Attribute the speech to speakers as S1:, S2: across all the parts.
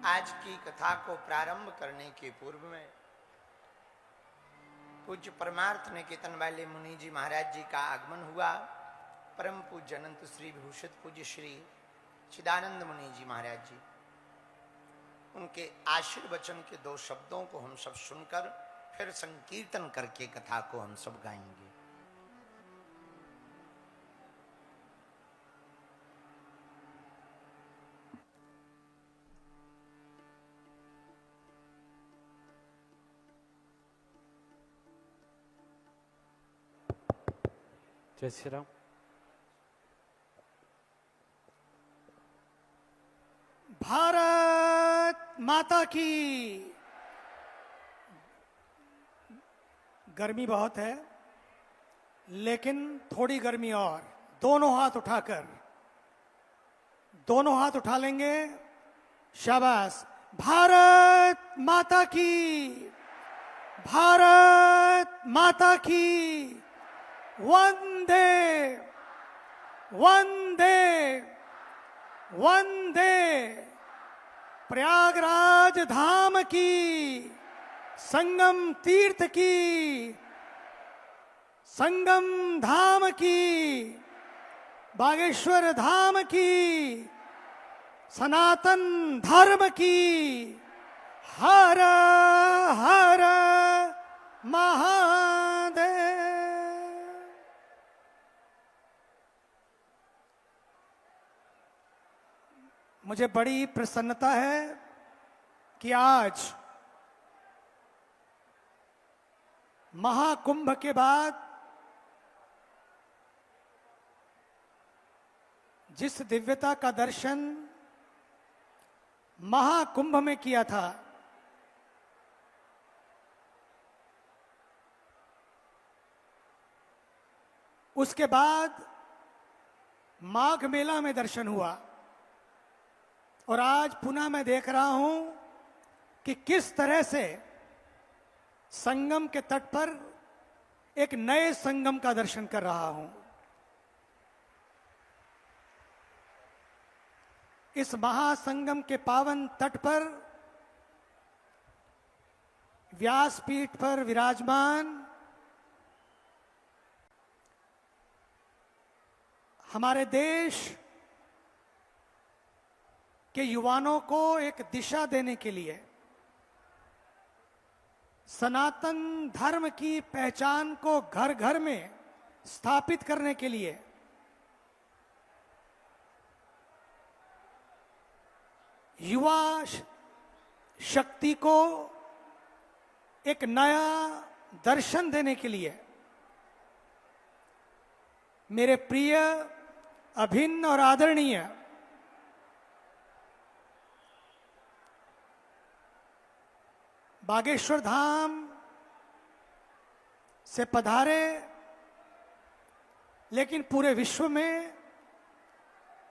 S1: आज की कथा को प्रारंभ करने के पूर्व में पूज्य परमार्थ निकेतन वाले मुनि जी महाराज जी का आगमन हुआ। परम पूज्य अनंत श्री विभूषित पूज्य श्री चिदानंद मुनि जी महाराज जी, उनके आशीर्वचन के दो शब्दों को हम सब सुनकर फिर संकीर्तन करके कथा को हम सब गाएंगे।
S2: जय श्री राम।
S3: भारत माता की। गर्मी बहुत है, लेकिन थोड़ी गर्मी और। दोनों हाथ उठाकर, दोनों हाथ उठा लेंगे। शाबाश। भारत माता की, भारत माता की। वंदे वंदे वंदे। प्रयागराज धाम की, संगम तीर्थ की, संगम धाम की, बागेश्वर धाम की, सनातन धर्म की। हर हर महादेव। मुझे बड़ी प्रसन्नता है कि आज महाकुंभ के बाद जिस दिव्यता का दर्शन महाकुंभ में किया था, उसके बाद माघ मेला में दर्शन हुआ। और आज पुनः मैं देख रहा हूं कि किस तरह से संगम के तट पर एक नए संगम का दर्शन कर रहा हूं। इस महासंगम के पावन तट पर व्यासपीठ पर विराजमान हमारे देश के युवाओं को एक दिशा देने के लिए, सनातन धर्म की पहचान को घर घर में स्थापित करने के लिए युवा शक्ति को एक नया दर्शन देने के लिए मेरे प्रिय, अभिन्न और आदरणीय बागेश्वर धाम से पधारे, लेकिन पूरे विश्व में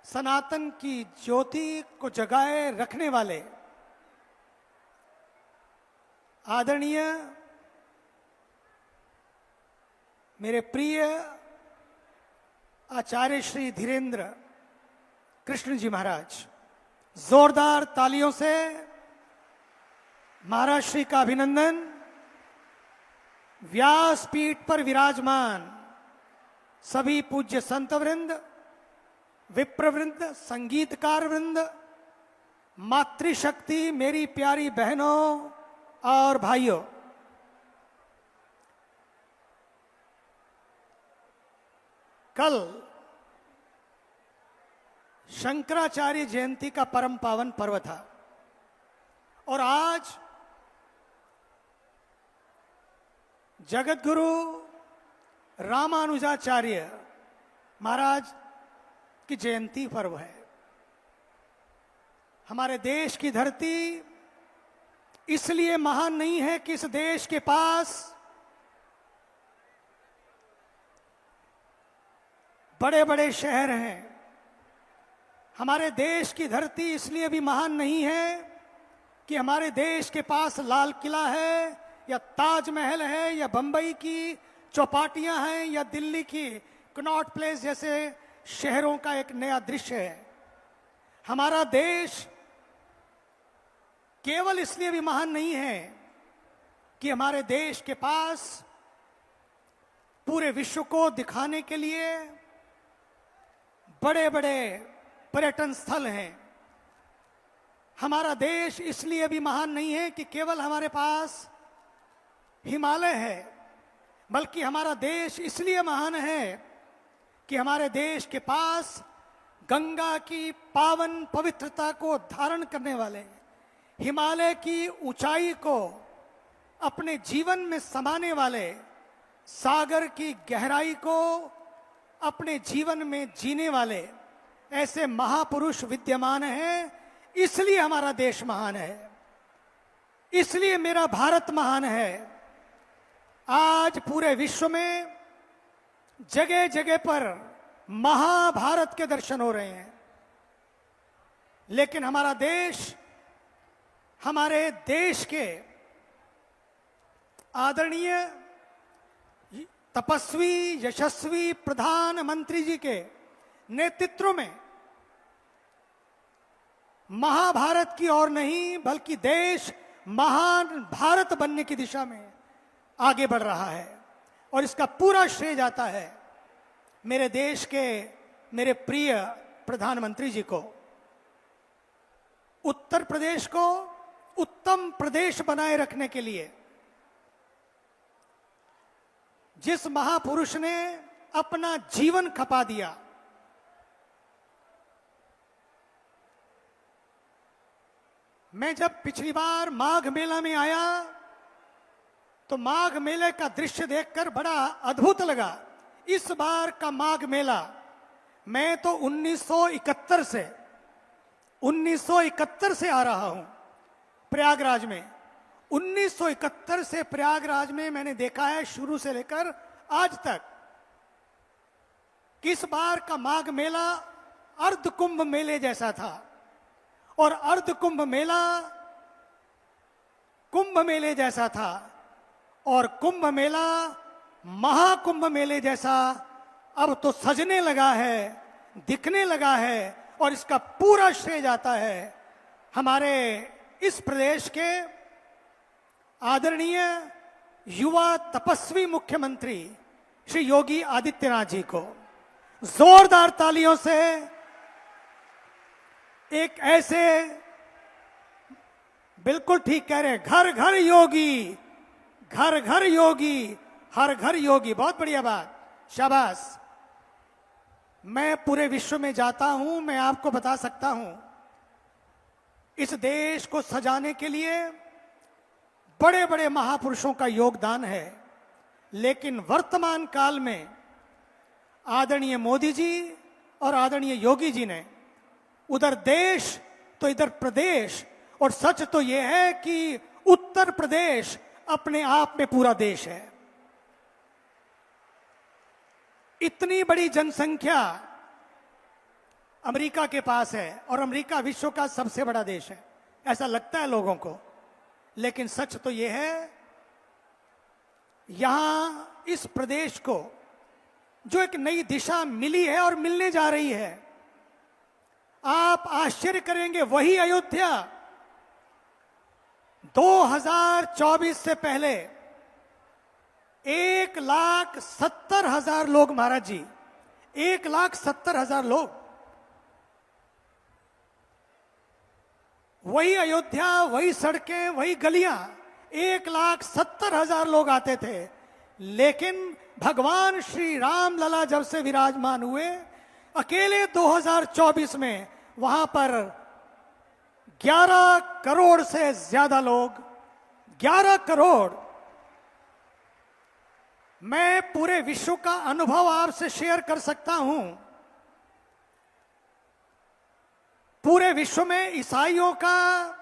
S3: सनातन की ज्योति को जगाए रखने वाले आदरणीय मेरे प्रिय आचार्य श्री धीरेन्द्र कृष्ण जी महाराज, जोरदार तालियों से महाराज श्री का अभिनंदन। व्यासपीठ पर विराजमान सभी पूज्य संत वृंद, विप्रवृंद, संगीतकार वृंद, मातृशक्ति, मेरी प्यारी बहनों और भाइयों, कल शंकराचार्य जयंती का परम पावन पर्व था और आज जगतगुरु रामानुजाचार्य महाराज की जयंती पर्व है। हमारे देश की धरती इसलिए महान नहीं है कि इस देश के पास बड़े बड़े शहर हैं। हमारे देश की धरती इसलिए भी महान नहीं है कि हमारे देश के पास लाल किला है या ताजमहल है या बंबई की चौपाटियां हैं या दिल्ली की कनॉट प्लेस जैसे शहरों का एक नया दृश्य है। हमारा देश केवल इसलिए भी महान नहीं है कि हमारे देश के पास पूरे विश्व को दिखाने के लिए बड़े बड़े पर्यटन स्थल हैं। हमारा देश इसलिए भी महान नहीं है कि केवल हमारे पास हिमालय है, बल्कि हमारा देश इसलिए महान है कि हमारे देश के पास गंगा की पावन पवित्रता को धारण करने वाले, हिमालय की ऊंचाई को अपने जीवन में समाने वाले, सागर की गहराई को अपने जीवन में जीने वाले ऐसे महापुरुष विद्यमान हैं। इसलिए हमारा देश महान है, इसलिए मेरा भारत महान है। आज पूरे विश्व में जगह जगह पर महाभारत के दर्शन हो रहे हैं, लेकिन हमारा देश, हमारे देश के आदरणीय तपस्वी यशस्वी प्रधानमंत्री जी के नेतृत्व में महाभारत की ओर नहीं, बल्कि देश महान भारत बनने की दिशा में आगे बढ़ रहा है। और इसका पूरा श्रेय जाता है मेरे देश के, मेरे प्रिय प्रधानमंत्री जी को। उत्तर प्रदेश को उत्तम प्रदेश बनाए रखने के लिए जिस महापुरुष ने अपना जीवन खपा दिया, मैं जब पिछली बार माघ मेला में आया तो माघ मेले का दृश्य देखकर बड़ा अद्भुत लगा। इस बार का माघ मेला मैं तो 1971 से आ रहा हूं प्रयागराज में। 1971 से प्रयागराज में मैंने देखा है शुरू से लेकर आज तक कि इस बार का माघ मेला अर्ध कुंभ मेले जैसा था, और अर्ध कुंभ मेला कुंभ मेले जैसा था, और कुंभ मेला महाकुंभ मेले जैसा अब तो सजने लगा है, दिखने लगा है। और इसका पूरा श्रेय जाता है हमारे इस प्रदेश के आदरणीय युवा तपस्वी मुख्यमंत्री श्री योगी आदित्यनाथ जी को। जोरदार तालियों से एक ऐसे, बिल्कुल ठीक कह रहे हैं, घर घर योगी, घर घर योगी, हर घर योगी। बहुत बढ़िया बात, शाबाश। मैं पूरे विश्व में जाता हूं, मैं आपको बता सकता हूं इस देश को सजाने के लिए बड़े बड़े महापुरुषों का योगदान है। लेकिन वर्तमान काल में आदरणीय मोदी जी और आदरणीय योगी जी ने उधर देश तो इधर प्रदेश, और सच तो यह है कि उत्तर प्रदेश अपने आप में पूरा देश है। इतनी बड़ी जनसंख्या अमेरिका के पास है, और अमेरिका विश्व का सबसे बड़ा देश है, ऐसा लगता है लोगों को। लेकिन सच तो यह है, यहां इस प्रदेश को जो एक नई दिशा मिली है और मिलने जा रही है, आप आश्चर्य करेंगे, वही अयोध्या 2024 से पहले 1,70,000 लोग, महाराज जी 1,70,000 लोग, वही अयोध्या, वही सड़कें, वही गलियां, 1,70,000 लोग आते थे। लेकिन भगवान श्री राम लला जब से विराजमान हुए, अकेले 2024 में वहां पर 11 करोड़ से ज्यादा लोग, 11 करोड़। मैं पूरे विश्व का अनुभव आपसे शेयर कर सकता हूं। पूरे विश्व में ईसाइयों का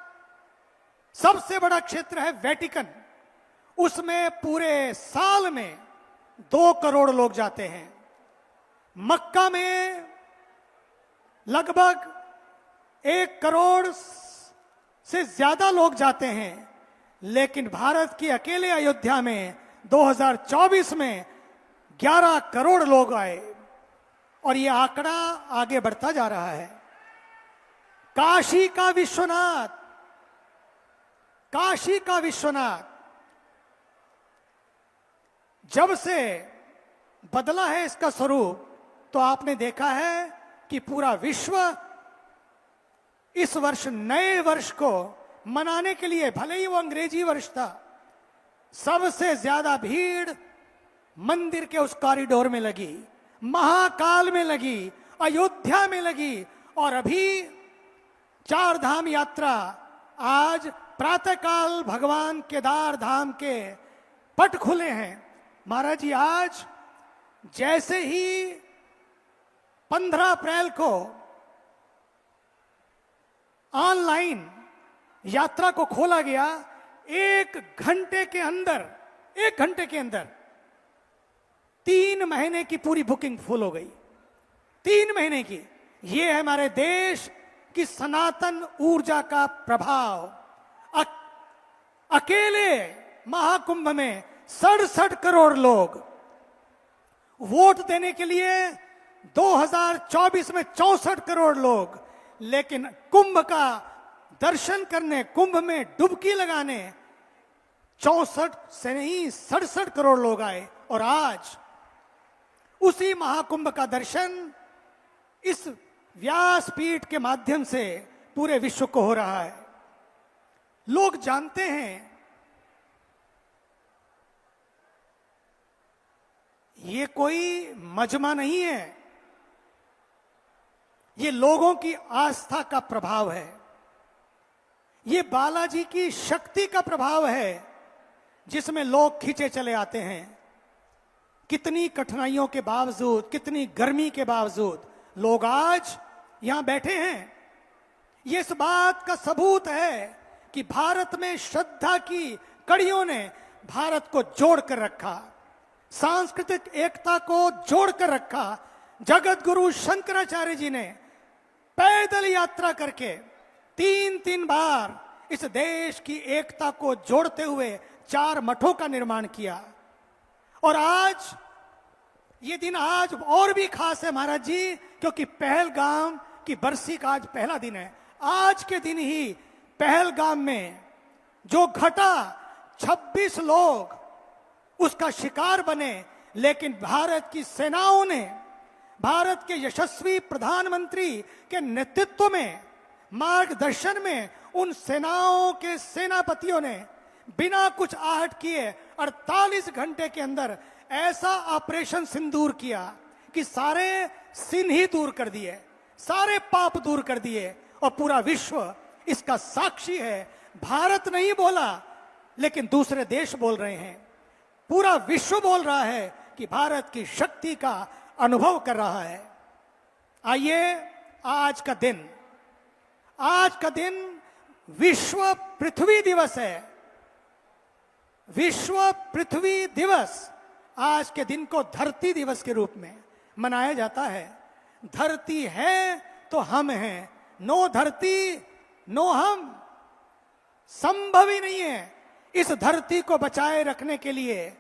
S3: सबसे बड़ा क्षेत्र है वेटिकन, उसमें पूरे साल में 2 करोड़ लोग जाते हैं। मक्का में लगभग 1 करोड़ से ज्यादा लोग जाते हैं। लेकिन भारत की अकेले अयोध्या में 2024 में 11 करोड़ लोग आए, और यह आंकड़ा आगे बढ़ता जा रहा है। काशी का विश्वनाथ काशी का विश्वनाथ जब से बदला है इसका स्वरूप, तो आपने देखा है कि पूरा विश्व इस वर्ष नए वर्ष को मनाने के लिए, भले ही वो अंग्रेजी वर्ष था, सबसे ज्यादा भीड़ मंदिर के उस कॉरिडोर में लगी, महाकाल में लगी, अयोध्या में लगी। और अभी चार धाम यात्रा, आज प्रातःकाल भगवान केदार धाम के पट खुले हैं। महाराज जी, आज जैसे ही 15 अप्रैल को ऑनलाइन यात्रा को खोला गया, 1 घंटे के अंदर 3 महीने की पूरी बुकिंग फुल हो गई। 3 महीने की। ये है हमारे देश की सनातन ऊर्जा का प्रभाव। अकेले महाकुंभ में 67 करोड़ लोग वोट देने के लिए, 2024 में 64 करोड़ लोग, लेकिन कुंभ का दर्शन करने, कुंभ में डुबकी लगाने 64 से नहीं 67 करोड़ लोग आए। और आज उसी महाकुंभ का दर्शन इस व्यासपीठ के माध्यम से पूरे विश्व को हो रहा है। लोग जानते हैं ये कोई मजमा नहीं है, ये लोगों की आस्था का प्रभाव है, ये बालाजी की शक्ति का प्रभाव है, जिसमें लोग खींचे चले आते हैं। कितनी कठिनाइयों के बावजूद, कितनी गर्मी के बावजूद लोग आज यहां बैठे हैं। ये इस बात का सबूत है कि भारत में श्रद्धा की कड़ियों ने भारत को जोड़कर रखा, सांस्कृतिक एकता को जोड़कर रखा। जगत गुरु शंकराचार्य जी ने पैदल यात्रा करके 3 बार इस देश की एकता को जोड़ते हुए 4 मठों का निर्माण किया। और आज ये दिन आज और भी खास है महाराज जी, क्योंकि पहलगाम की बरसी का आज पहला दिन है। आज के दिन ही पहलगाम में जो घटा, 26 लोग उसका शिकार बने, लेकिन भारत की सेनाओं ने, भारत के यशस्वी प्रधानमंत्री के नेतृत्व में, मार्गदर्शन में, उन सेनाओं के सेनापतियों ने बिना कुछ आहट किए 48 घंटे के अंदर ऐसा ऑपरेशन सिंदूर किया कि सारे सिंह ही दूर कर दिए, सारे पाप दूर कर दिए। और पूरा विश्व इसका साक्षी है। भारत नहीं बोला, लेकिन दूसरे देश बोल रहे हैं। पूरा विश्व बोल रहा है कि भारत की शक्ति का अनुभव कर रहा है। आइए, आज का दिन विश्व पृथ्वी दिवस है। विश्व पृथ्वी दिवस आज के दिन को धरती दिवस के रूप में मनाया जाता है। धरती है तो हम हैं, नो धरती नो हम, संभव ही नहीं है। इस धरती को बचाए रखने के लिए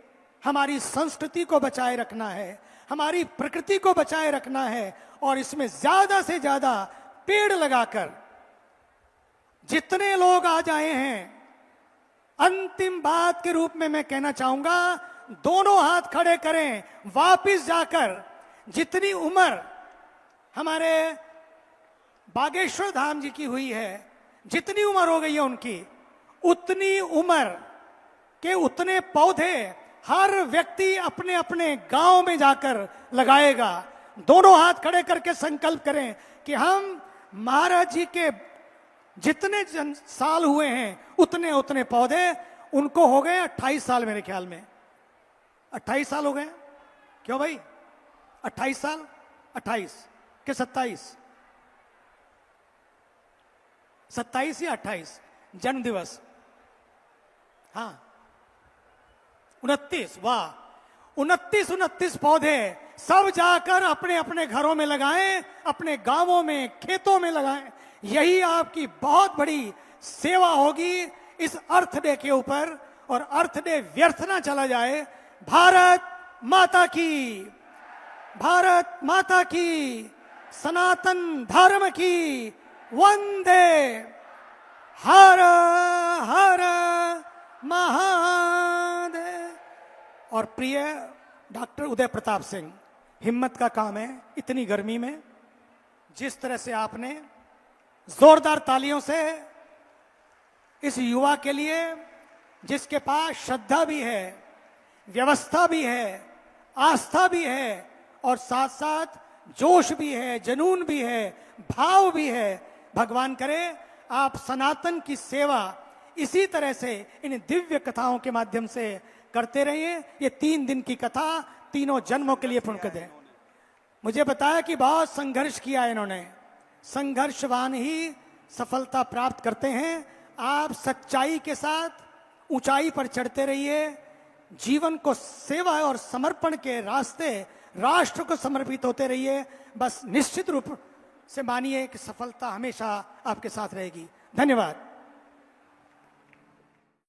S3: हमारी संस्कृति को बचाए रखना है, हमारी प्रकृति को बचाए रखना है, और इसमें ज्यादा से ज्यादा पेड़ लगाकर जितने लोग आज आए हैं, अंतिम बात के रूप में मैं कहना चाहूंगा, दोनों हाथ खड़े करें, वापिस जाकर जितनी उम्र हमारे बागेश्वर धाम जी की हुई है, जितनी उम्र हो गई है उनकी, उतनी उम्र के उतने पौधे हर व्यक्ति अपने अपने गांव में जाकर लगाएगा। दोनों हाथ खड़े करके संकल्प करें कि हम महाराज जी के जितने साल हुए हैं उतने उतने पौधे, उनको हो गए 28 साल, मेरे ख्याल में 28 साल हो गए। क्यों भाई 28 साल, 28 के 27, 27 या 28 जन्म दिवस, हाँ 29, वाह 29 पौधे सब जाकर अपने अपने घरों में लगाएं, अपने गांवों में, खेतों में लगाएं। यही आपकी बहुत बड़ी सेवा होगी इस अर्थ डे के ऊपर, और अर्थ डे व्यर्थ ना चला जाए। भारत माता की, भारत माता की, सनातन धर्म की, वंदे हर हर महादेव। और प्रिय डॉक्टर उदय प्रताप सिंह, हिम्मत का काम है इतनी गर्मी में, जिस तरह से आपने जोरदार तालियों से इस युवा के लिए, जिसके पास श्रद्धा भी है, व्यवस्था भी है, आस्था भी है और साथ साथ जोश भी है, जुनून भी है, भाव भी है, भगवान करे आप सनातन की सेवा इसी तरह से इन दिव्य कथाओं के माध्यम से करते रहिए। ये 3 दिन की कथा तीनों जन्मों के लिए पुण्यप्रद है। मुझे बताया कि बहुत संघर्ष किया इन्होंने, संघर्षवान ही सफलता प्राप्त करते हैं। आप सच्चाई के साथ ऊंचाई पर चढ़ते रहिए, जीवन को सेवा और समर्पण के रास्ते राष्ट्र को समर्पित होते रहिए। बस निश्चित रूप से मानिए कि सफलता हमेशा आपके साथ रहेगी। धन्यवाद।